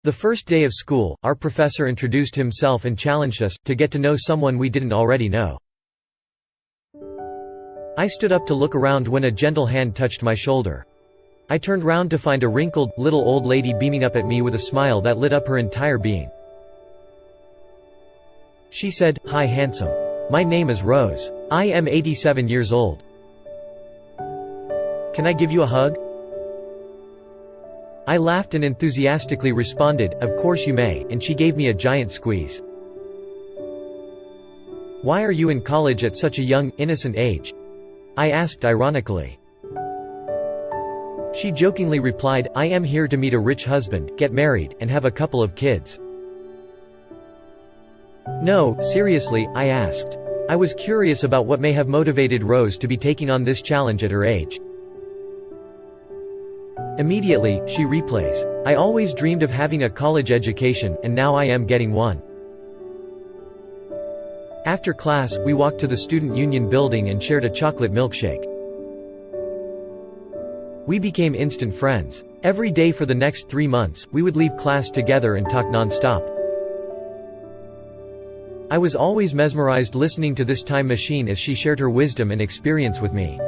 The first day of school, our professor introduced himself and challenged us to get to know someone we didn't already know. I stood up to look around when a gentle hand touched my shoulder. I turned round to find a wrinkled, little old lady beaming up at me with a smile that lit up her entire being. She said, "Hi handsome. My name is Rose. I am 87 years old. Can I give you a hug?" I laughed and enthusiastically responded, "Of course you may," and she gave me a giant squeeze. "Why are you in college at such a young, innocent age?" I asked ironically. She jokingly replied, "I am here to meet a rich husband, get married, and have a couple of kids." "No, seriously," I asked. I was curious about what may have motivated Rose to be taking on this challenge at her age. Immediately, she replays, "I always dreamed of having a college education, and now I am getting one." After class, we walked to the Student Union building and shared a chocolate milkshake. We became instant friends. Every day for the next 3 months, we would leave class together and talk non-stop. I was always mesmerized listening to this time machine as she shared her wisdom and experience with me.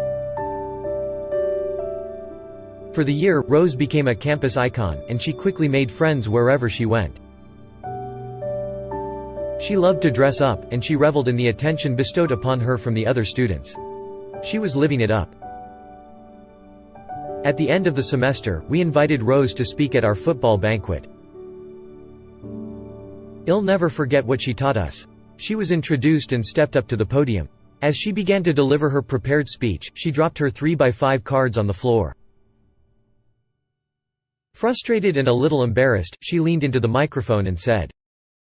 For the year, Rose became a campus icon, and she quickly made friends wherever she went. She loved to dress up, and she reveled in the attention bestowed upon her from the other students. She was living it up. At the end of the semester, we invited Rose to speak at our football banquet. I'll never forget what she taught us. She was introduced and stepped up to the podium. As she began to deliver her prepared speech, she dropped her 3x5 cards on the floor. Frustrated and a little embarrassed, she leaned into the microphone and said,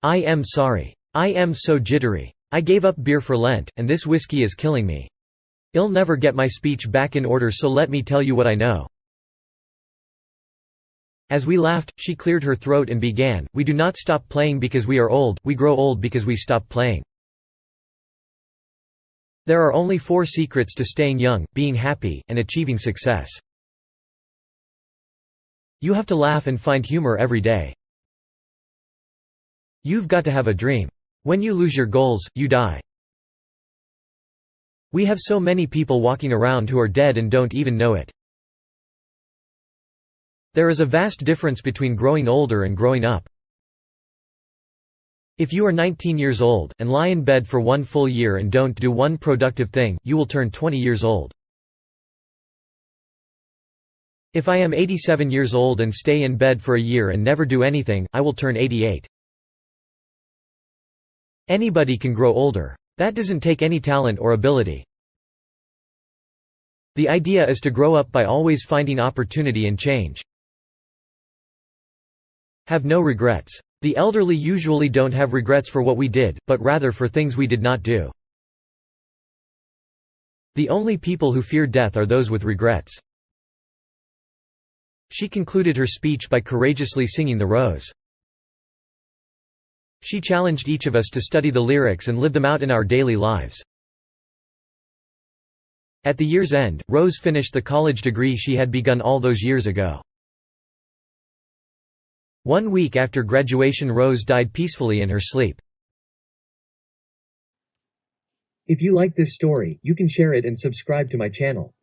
"I am sorry. I am so jittery. I gave up beer for Lent, and this whiskey is killing me. I'll never get my speech back in order, so let me tell you what I know." As we laughed, she cleared her throat and began, "We do not stop playing because we are old, we grow old because we stop playing. There are only 4 secrets to staying young, being happy, and achieving success. You have to laugh and find humor every day. You've got to have a dream. When you lose your goals, you die. We have so many people walking around who are dead and don't even know it. There is a vast difference between growing older and growing up. If you are 19 years old, and lie in bed for 1 full year and don't do one productive thing, you will turn 20 years old. If I am 87 years old and stay in bed for a year and never do anything, I will turn 88. Anybody can grow older. That doesn't take any talent or ability. The idea is to grow up by always finding opportunity and change. Have no regrets. The elderly usually don't have regrets for what we did, but rather for things we did not do. The only people who fear death are those with regrets." She concluded her speech by courageously singing The Rose. She challenged each of us to study the lyrics and live them out in our daily lives. At the year's end, Rose finished the college degree she had begun all those years ago. 1 week after graduation, Rose died peacefully in her sleep. If you like this story, you can share it and subscribe to my channel.